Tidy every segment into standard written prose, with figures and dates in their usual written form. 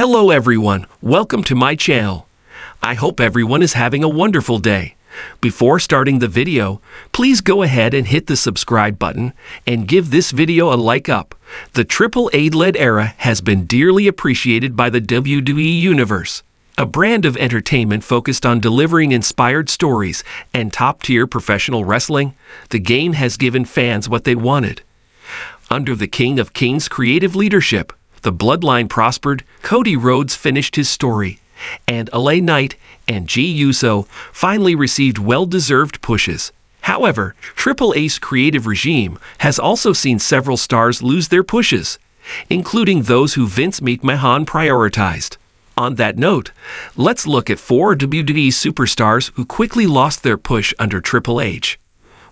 Hello everyone, welcome to my channel. I hope everyone is having a wonderful day. Before starting the video, please go ahead and hit the subscribe button and give this video a like up. The Triple A-led era has been dearly appreciated by the WWE Universe, a brand of entertainment focused on delivering inspired stories and top-tier professional wrestling. The game has given fans what they wanted. Under the King of Kings' creative leadership, the bloodline prospered, Cody Rhodes finished his story, and LA Knight and Jey Uso finally received well-deserved pushes. However, Triple A's creative regime has also seen several stars lose their pushes, including those who Vince McMahon prioritized. On that note, let's look at 4 WWE superstars who quickly lost their push under Triple H.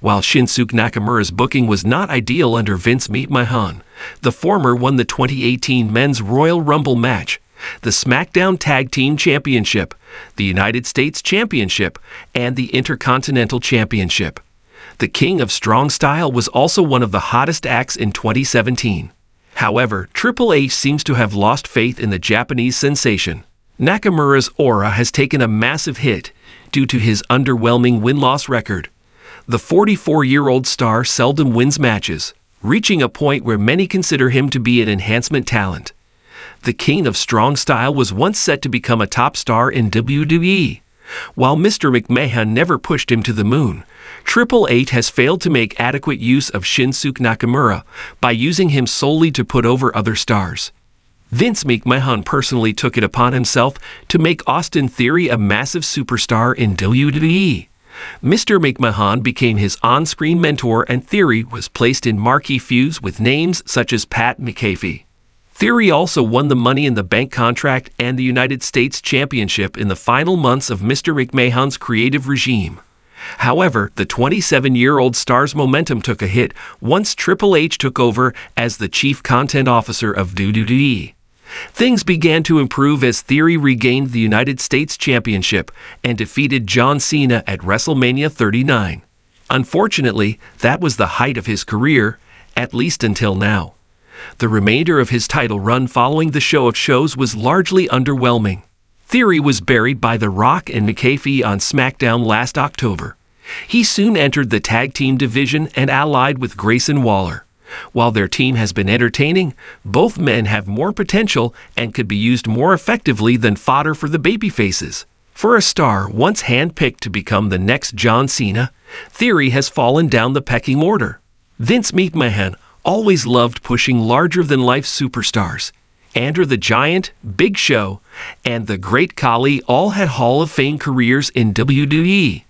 While Shinsuke Nakamura's booking was not ideal under Vince McMahon, the former won the 2018 Men's Royal Rumble match, the SmackDown Tag Team Championship, the United States Championship, and the Intercontinental Championship. The King of Strong Style was also one of the hottest acts in 2017. However, Triple H seems to have lost faith in the Japanese sensation. Nakamura's aura has taken a massive hit due to his underwhelming win-loss record. The 44-year-old star seldom wins matches, reaching a point where many consider him to be an enhancement talent. The King of Strong Style was once set to become a top star in WWE. While Mr. McMahon never pushed him to the moon, Triple H has failed to make adequate use of Shinsuke Nakamura by using him solely to put over other stars. Vince McMahon personally took it upon himself to make Austin Theory a massive superstar in WWE. Mr. McMahon became his on-screen mentor, and Theory was placed in marquee feuds with names such as Pat McAfee. Theory also won the Money in the Bank contract and the United States Championship in the final months of Mr. McMahon's creative regime. However, the 27-year-old star's momentum took a hit once Triple H took over as the chief content officer of WWE. Things began to improve as Theory regained the United States Championship and defeated John Cena at WrestleMania 39. Unfortunately, that was the height of his career, at least until now. The remainder of his title run following the show of shows was largely underwhelming. Theory was buried by The Rock and McAfee on SmackDown last October. He soon entered the tag team division and allied with Grayson Waller. While their team has been entertaining, both men have more potential and could be used more effectively than fodder for the babyfaces. For a star once handpicked to become the next John Cena, Theory has fallen down the pecking order. Vince McMahon always loved pushing larger-than-life superstars. Andre the Giant, Big Show, and the Great Khali all had Hall of Fame careers in WWE.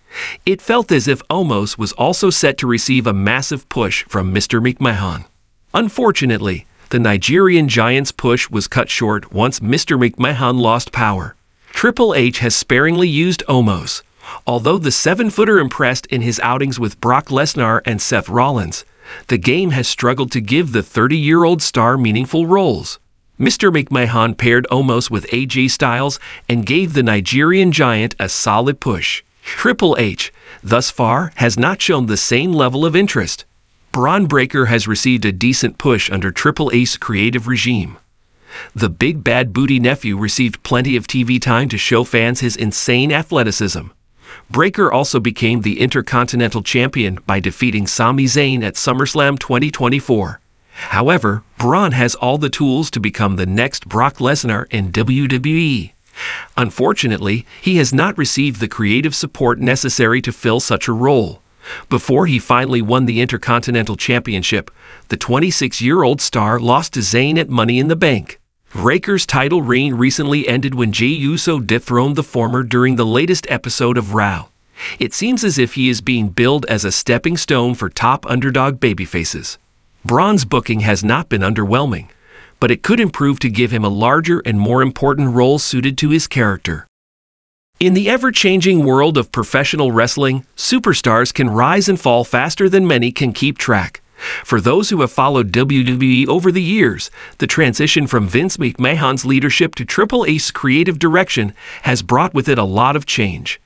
It felt as if Omos was also set to receive a massive push from Mr. McMahon. Unfortunately, the Nigerian Giant's push was cut short once Mr. McMahon lost power. Triple H has sparingly used Omos. Although the 7-footer impressed in his outings with Brock Lesnar and Seth Rollins, the game has struggled to give the 30-year-old star meaningful roles. Mr. McMahon paired Omos with AJ Styles and gave the Nigerian Giant a solid push. Triple H, thus far, has not shown the same level of interest. Braun Breaker has received a decent push under Triple H's creative regime. The Big Bad Booty Nephew received plenty of TV time to show fans his insane athleticism. Breaker also became the Intercontinental Champion by defeating Sami Zayn at SummerSlam 2024. However, Braun has all the tools to become the next Brock Lesnar in WWE. Unfortunately, he has not received the creative support necessary to fill such a role. Before he finally won the Intercontinental Championship, the 26-year-old star lost to Zayn at Money in the Bank. Breaker's title reign recently ended when Jey Uso dethroned the former during the latest episode of Raw. It seems as if he is being billed as a stepping stone for top underdog babyfaces. Braun's booking has not been underwhelming, but it could improve to give him a larger and more important role suited to his character. In the ever-changing world of professional wrestling, superstars can rise and fall faster than many can keep track. For those who have followed WWE over the years, the transition from Vince McMahon's leadership to Triple H's creative direction has brought with it a lot of change.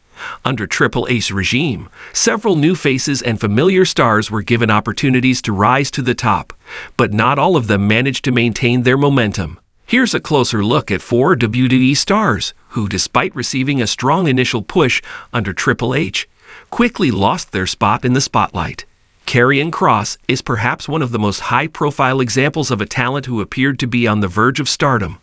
Under Triple H's regime, several new faces and familiar stars were given opportunities to rise to the top, but not all of them managed to maintain their momentum. Here's a closer look at 4 WWE stars who, despite receiving a strong initial push under Triple H, quickly lost their spot in the spotlight. Karrion Kross is perhaps one of the most high-profile examples of a talent who appeared to be on the verge of stardom,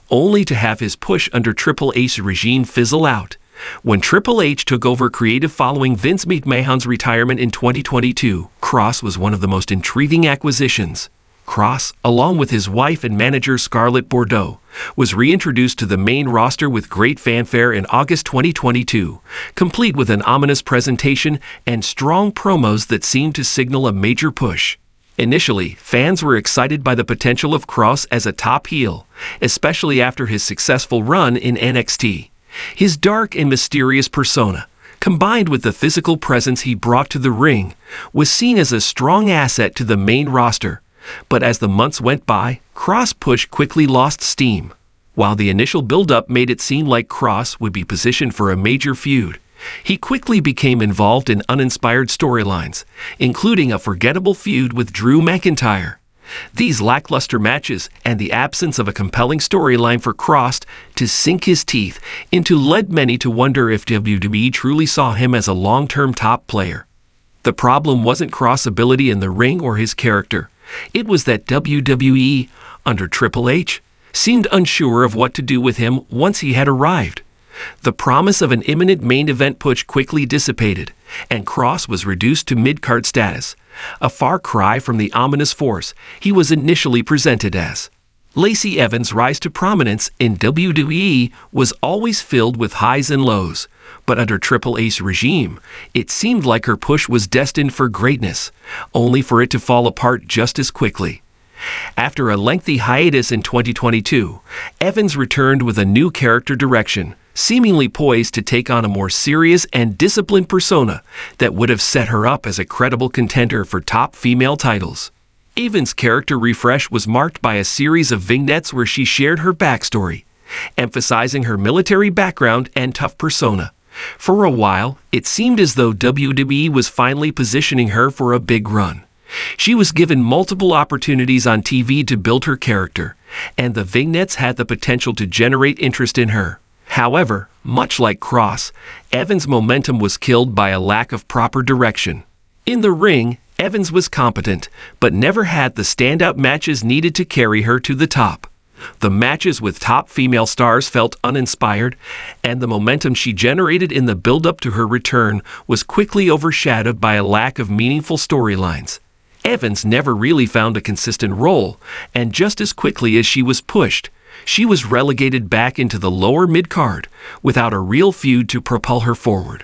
only to have his push under Triple H's regime fizzle out. When Triple H took over creative following Vince McMahon's retirement in 2022, Kross was one of the most intriguing acquisitions. Kross, along with his wife and manager Scarlett Bordeaux, was reintroduced to the main roster with great fanfare in August 2022, complete with an ominous presentation and strong promos that seemed to signal a major push. Initially, fans were excited by the potential of Kross as a top heel, especially after his successful run in NXT. His dark and mysterious persona, combined with the physical presence he brought to the ring, was seen as a strong asset to the main roster. But as the months went by, Kross' push quickly lost steam. While the initial build-up made it seem like Kross would be positioned for a major feud, he quickly became involved in uninspired storylines, including a forgettable feud with Drew McIntyre. These lackluster matches and the absence of a compelling storyline for Kross to sink his teeth into led many to wonder if WWE truly saw him as a long-term top player. The problem wasn't Kross' ability in the ring or his character. It was that WWE, under Triple H, seemed unsure of what to do with him once he had arrived. The promise of an imminent main event push quickly dissipated, and Kross was reduced to mid-card status, a far cry from the ominous force he was initially presented as. Lacey Evans' rise to prominence in WWE was always filled with highs and lows, but under Triple H's regime, it seemed like her push was destined for greatness, only for it to fall apart just as quickly. After a lengthy hiatus in 2022, Evans returned with a new character direction, seemingly poised to take on a more serious and disciplined persona that would have set her up as a credible contender for top female titles. Evans' character refresh was marked by a series of vignettes where she shared her backstory, emphasizing her military background and tough persona. For a while, it seemed as though WWE was finally positioning her for a big run. She was given multiple opportunities on TV to build her character, and the vignettes had the potential to generate interest in her. However, much like Kross, Evans' momentum was killed by a lack of proper direction. In the ring, Evans was competent, but never had the standout matches needed to carry her to the top. The matches with top female stars felt uninspired, and the momentum she generated in the build-up to her return was quickly overshadowed by a lack of meaningful storylines. Evans never really found a consistent role, and just as quickly as she was pushed, she was relegated back into the lower mid-card without a real feud to propel her forward.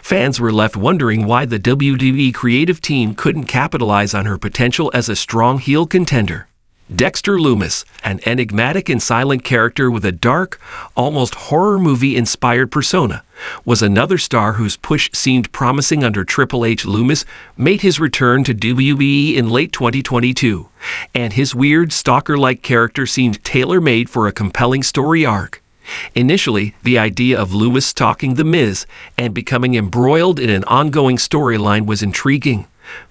Fans were left wondering why the WWE creative team couldn't capitalize on her potential as a strong heel contender. Dexter Lumis, an enigmatic and silent character with a dark, almost horror movie-inspired persona, was another star whose push seemed promising under Triple H. Lumis made his return to WWE in late 2022, and his weird, stalker-like character seemed tailor-made for a compelling story arc. Initially, the idea of Lumis stalking The Miz and becoming embroiled in an ongoing storyline was intriguing,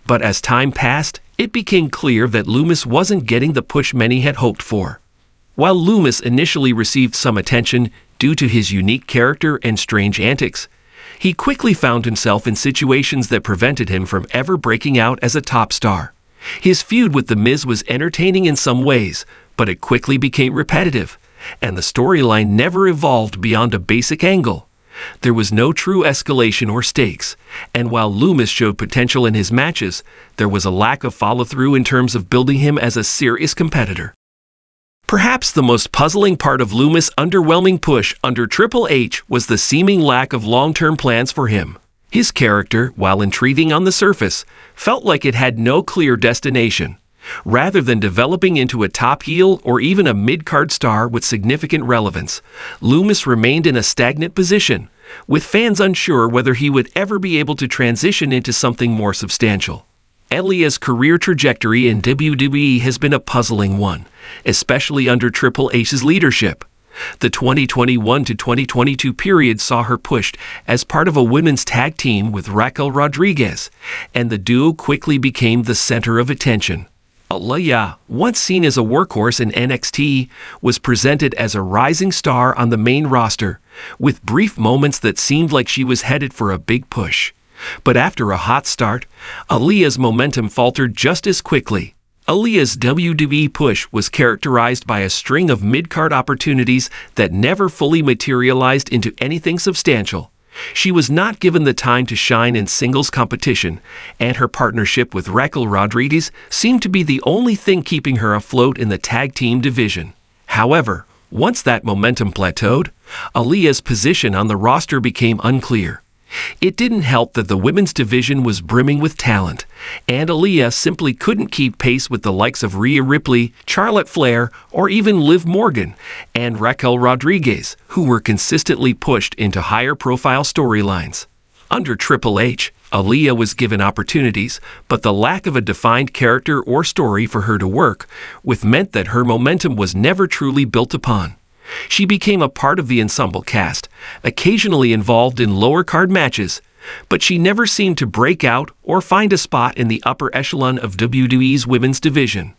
but as time passed, it became clear that Lumis wasn't getting the push many had hoped for. While Lumis initially received some attention due to his unique character and strange antics, he quickly found himself in situations that prevented him from ever breaking out as a top star. His feud with The Miz was entertaining in some ways, but it quickly became repetitive, and the storyline never evolved beyond a basic angle. There was no true escalation or stakes, and while Lumis showed potential in his matches, there was a lack of follow-through in terms of building him as a serious competitor. Perhaps the most puzzling part of Lumis' underwhelming push under Triple H was the seeming lack of long-term plans for him. His character, while intriguing on the surface, felt like it had no clear destination. Rather than developing into a top heel or even a mid-card star with significant relevance, Lumis remained in a stagnant position, with fans unsure whether he would ever be able to transition into something more substantial. Elia's career trajectory in WWE has been a puzzling one, especially under Triple H's leadership. The 2021 to 2022 period saw her pushed as part of a women's tag team with Raquel Rodriguez, and the duo quickly became the center of attention. Aliyah, once seen as a workhorse in NXT, was presented as a rising star on the main roster, with brief moments that seemed like she was headed for a big push. But after a hot start, Aliyah's momentum faltered just as quickly. Aliyah's WWE push was characterized by a string of mid-card opportunities that never fully materialized into anything substantial. She was not given the time to shine in singles competition, and her partnership with Raquel Rodriguez seemed to be the only thing keeping her afloat in the tag team division. However, once that momentum plateaued, Aliyah's position on the roster became unclear. It didn't help that the women's division was brimming with talent, and Aliyah simply couldn't keep pace with the likes of Rhea Ripley, Charlotte Flair, or even Liv Morgan and Raquel Rodriguez, who were consistently pushed into higher-profile storylines. Under Triple H, Aliyah was given opportunities, but the lack of a defined character or story for her to work with meant that her momentum was never truly built upon. She became a part of the ensemble cast, occasionally involved in lower-card matches, but she never seemed to break out or find a spot in the upper echelon of WWE's women's division.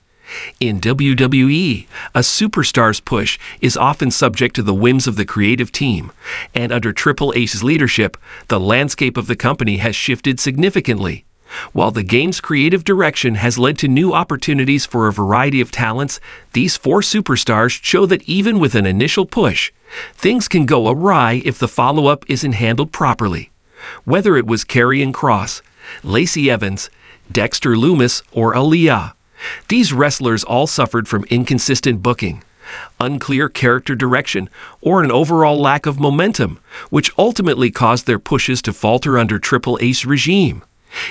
In WWE, a superstar's push is often subject to the whims of the creative team, and under Triple H's leadership, the landscape of the company has shifted significantly. While the game's creative direction has led to new opportunities for a variety of talents, these four superstars show that even with an initial push, things can go awry if the follow-up isn't handled properly. Whether it was Karrion Kross, Lacey Evans, Dexter Lumis, or Aliyah, these wrestlers all suffered from inconsistent booking, unclear character direction, or an overall lack of momentum, which ultimately caused their pushes to falter under Triple H's regime.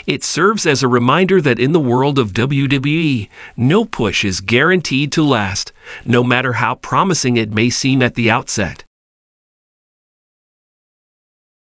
It serves as a reminder that in the world of WWE, no push is guaranteed to last, no matter how promising it may seem at the outset.